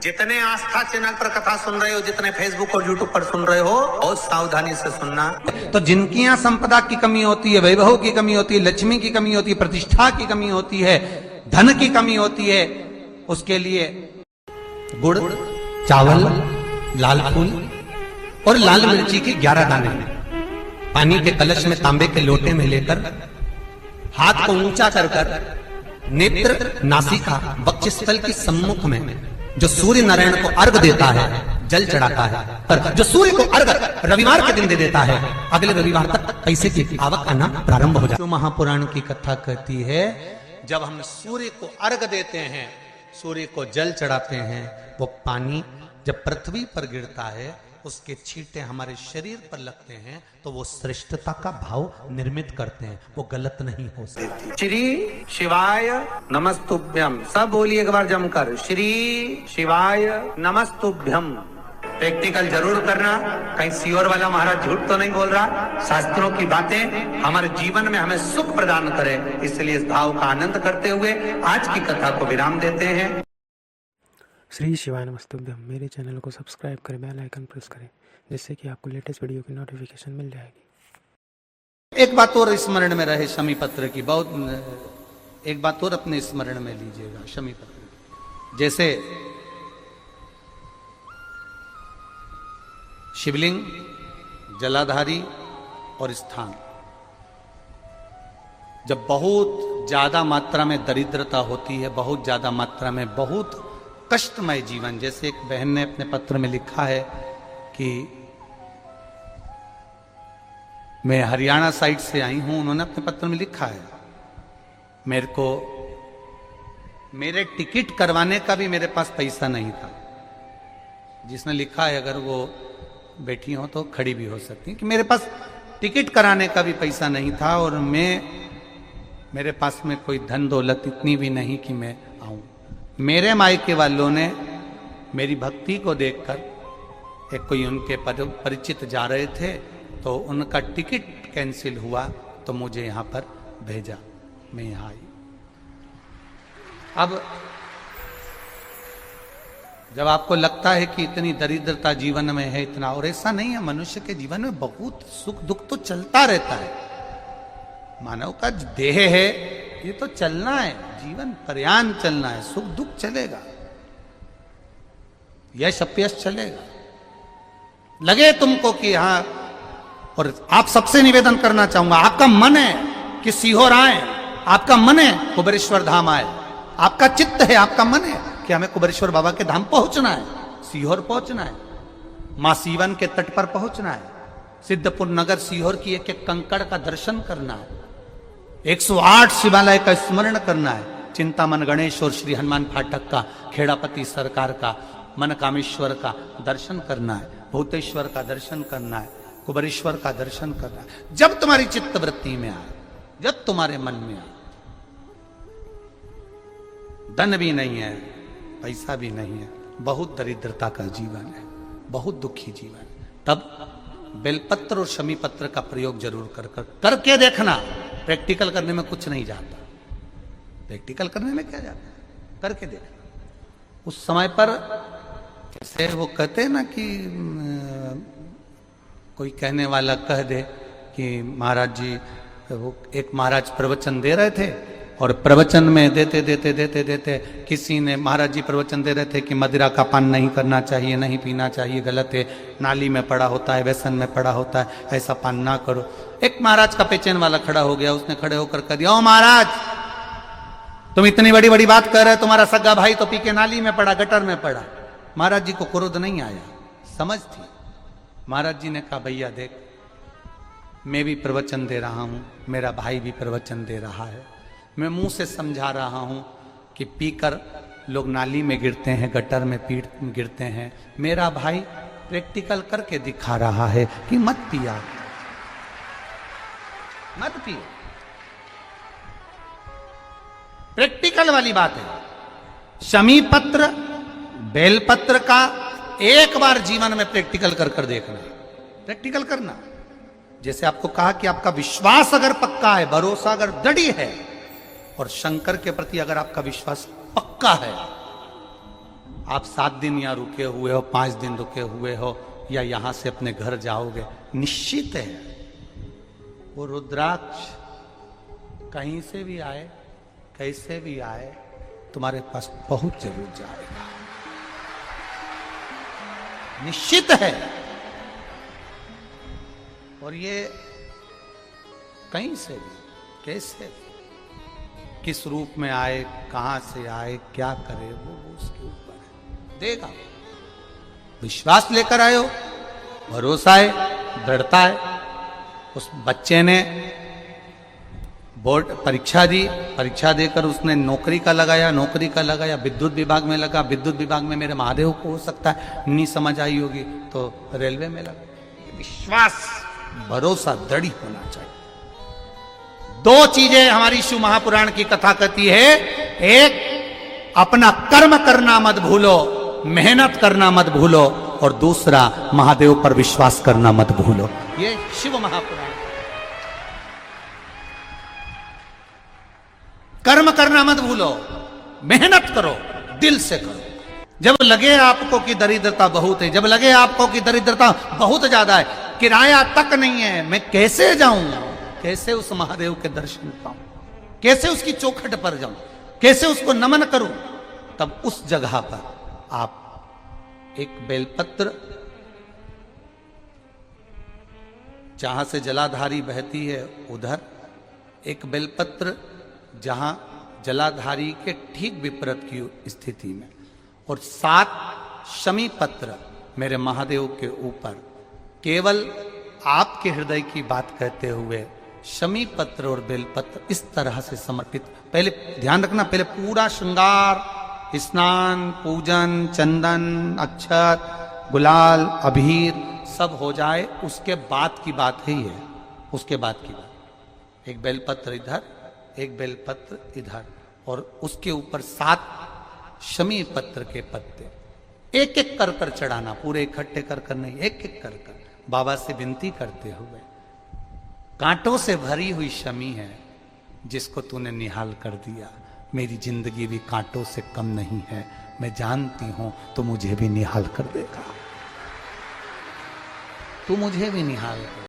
जितने आस्था चैनल पर कथा सुन रहे हो, जितने फेसबुक और यूट्यूब पर सुन रहे हो, बहुत सावधानी से सुनना। तो जिनकी यहाँ संपदा की कमी होती है, वैभव की कमी होती है, लक्ष्मी की कमी होती है, प्रतिष्ठा की कमी होती है, धन की कमी होती है, उसके लिए गुड़, चावल, लाल फूल और लाल मिर्ची के 11 दाने पानी के कलश में तांबे के लोटे में लेकर हाथ को ऊंचा कर नेत्र, नासिका, वक्षस्थल के सम्मुख में जो सूर्य नारायण को अर्घ देता है, जल चढ़ाता है, पर जो सूर्य को अर्घ रविवार के दिन दे देता है, अगले रविवार तक पैसे की आवक आना प्रारंभ हो जाता है। जो महापुराण की कथा कहती है, जब हम सूर्य को अर्घ देते हैं, सूर्य को जल चढ़ाते हैं, वो पानी जब पृथ्वी पर गिरता है, उसके छींटे हमारे शरीर पर लगते हैं, तो वो श्रेष्ठता का भाव निर्मित करते हैं, वो गलत नहीं हो सकती। श्री शिवाय नमस्तुभ्यम, सब बोलिए एक बार जमकर, श्री शिवाय नमस्तुभ्यम। प्रैक्टिकल जरूर करना, कहीं सियोर वाला महाराज झूठ तो नहीं बोल रहा। शास्त्रों की बातें हमारे जीवन में हमें सुख प्रदान करे, इसलिए इस भाव का आनंद करते हुए आज की कथा को विराम देते हैं। श्री शिवाय नमस्तुभ्यम। मेरे चैनल को सब्सक्राइब करें, बेल आइकन प्रेस करें, जिससे कि आपको लेटेस्ट वीडियो की नोटिफिकेशन मिल जाएगी। एक बात और स्मरण में रहे शमी पत्र की, बहुत एक बात और अपने स्मरण में लीजिएगा शमी पत्र की। जैसे शिवलिंग, जलाधारी और स्थान, जब बहुत ज्यादा मात्रा में दरिद्रता होती है, बहुत ज्यादा मात्रा में बहुत कष्टमय जीवन, जैसे एक बहन ने अपने पत्र में लिखा है कि मैं हरियाणा साइड से आई हूं, उन्होंने अपने पत्र में लिखा है, मेरे को मेरे टिकट करवाने का भी मेरे पास पैसा नहीं था। जिसने लिखा है, अगर वो बैठी हो तो खड़ी भी हो सकती है, कि मेरे पास टिकट कराने का भी पैसा नहीं था और मेरे पास में कोई धन दौलत इतनी भी नहीं कि मैं आऊं। मेरे मायके वालों ने मेरी भक्ति को देखकर, एक कोई उनके परिचित जा रहे थे, तो उनका टिकट कैंसिल हुआ, तो मुझे यहां पर भेजा, मैं यहां आई। अब जब आपको लगता है कि इतनी दरिद्रता जीवन में है, इतना, और ऐसा नहीं है, मनुष्य के जीवन में बहुत सुख दुख तो चलता रहता है। मानव का देह है, ये तो चलना है, जीवन पर्यान चलना है, सुख दुख चलेगा, यश अपयश चलेगा। लगे तुमको कि हाँ, और आप सबसे निवेदन करना चाहूंगा, आपका मन है कि सीहोर आए, आपका मन है कुबेरेश्वर धाम आए, आपका चित्त है, आपका मन है कि हमें कुबेरेश्वर बाबा के धाम पहुंचना है, सीहोर पहुंचना है, मां सीवन के तट पर पहुंचना है, सिद्धपुर नगर सीहोर की एक एक कंकड़ का दर्शन करना है, 108 शिवालय का स्मरण करना है, चिंतामन गणेश और श्री हनुमान फाटक का, खेड़ापति सरकार का, मनकामेश्वर का दर्शन करना है, भूतेश्वर का दर्शन करना है, कुबेरेश्वर का दर्शन करना है। जब तुम्हारी चित्त वृत्ति में आए, जब तुम्हारे मन में आए, धन भी नहीं है, पैसा भी नहीं है, बहुत दरिद्रता का जीवन है, बहुत दुखी जीवन है, तब बेलपत्र और शमी पत्र का प्रयोग जरूर करके देखना। प्रैक्टिकल करने में कुछ नहीं जाता, प्रैक्टिकल करने में क्या जाता है, करके देखना। उस समय पर जैसे वो कहते हैं ना कि कोई कहने वाला कह दे कि महाराज जी, वो एक महाराज प्रवचन दे रहे थे, और प्रवचन में देते देते देते देते किसी ने, महाराज जी प्रवचन दे रहे थे कि मदिरा का पान नहीं करना चाहिए, नहीं पीना चाहिए, गलत है, नाली में पड़ा होता है, व्यसन में पड़ा होता है, ऐसा पान ना करो। एक महाराज का पेचेन वाला खड़ा हो गया, उसने खड़े होकर कह दिया, ओ महाराज, तुम इतनी बड़ी बड़ी बात कर रहे हो, तुम्हारा सगा भाई तो पी के नाली में पड़ा, गटर में पड़ा। महाराज जी को क्रोध नहीं आया, समझ थी। महाराज जी ने कहा, भैया देख, मैं भी प्रवचन दे रहा हूं, मेरा भाई भी प्रवचन दे रहा है, मैं मुंह से समझा रहा हूं कि पीकर लोग नाली में गिरते हैं, गटर में गिरते हैं, मेरा भाई प्रैक्टिकल करके दिखा रहा है कि मत पिया, मत पियो। प्रैक्टिकल वाली बात है। शमी पत्र, बेलपत्र का एक बार जीवन में प्रैक्टिकल कर देखना, प्रैक्टिकल करना। जैसे आपको कहा कि आपका विश्वास अगर पक्का है, भरोसा अगर दृढ़ है, और शंकर के प्रति अगर आपका विश्वास पक्का है, आप 7 दिन यहाँ रुके हुए हो, 5 दिन रुके हुए हो, या यहां से अपने घर जाओगे, निश्चित है वो रुद्राक्ष कहीं से भी आए, कैसे भी आए, तुम्हारे पास पहुंच जरूर जाएगा, निश्चित है। और ये कहीं से भी, कैसे भी, किस रूप में आए, कहां से आए, क्या करे, वो उसके ऊपर है, देगा। विश्वास लेकर आए हो, भरोसा है, दृढ़ता है। उस बच्चे ने बोर्ड परीक्षा दी, परीक्षा देकर उसने नौकरी का लगाया, विद्युत विभाग में लगा, विद्युत विभाग में मेरे महादेव को हो सकता है नहीं समझ आई होगी तो रेलवे में लगा। विश्वास, भरोसा दृढ़ होना चाहिए। 2 चीजें हमारी शिव महापुराण की कथा कहती है, एक अपना कर्म करना मत भूलो, मेहनत करना मत भूलो, और दूसरा महादेव पर विश्वास करना मत भूलो। ये शिव महापुराण। कर्म करना मत भूलो, मेहनत करो, दिल से करो। जब लगे आपको कि दरिद्रता बहुत है, जब लगे आपको कि दरिद्रता बहुत ज्यादा है, किराया तक नहीं है, मैं कैसे जाऊं, कैसे उस महादेव के दर्शन पाऊं, कैसे उसकी चौखट पर जाऊं, कैसे उसको नमन करूं, तब उस जगह पर आप एक बेलपत्र, जहां से जलाधारी बहती है उधर, एक बेलपत्र जहां जलाधारी के ठीक विपरीत की स्थिति में, और 7 शमी पत्र मेरे महादेव के ऊपर, केवल आपके हृदय की बात कहते हुए शमी पत्र और बेलपत्र इस तरह से समर्पित। पहले ध्यान रखना, पहले पूरा श्रृंगार, स्नान, पूजन, चंदन, अक्षत, गुलाल, अबीर सब हो जाए, उसके बाद की बात ही है, उसके बाद की बात। एक बेलपत्र इधर, एक बेलपत्र इधर, और उसके ऊपर 7 शमी पत्र के पत्ते एक एक कर कर चढ़ाना, पूरे इकट्ठे कर कर नहीं, एक एक कर कर बाबा से विनती करते हुए, कांटों से भरी हुई शमी है जिसको तूने निहाल कर दिया, मेरी जिंदगी भी कांटों से कम नहीं है, मैं जानती हूं तो मुझे भी निहाल कर देगा, तू मुझे भी निहाल कर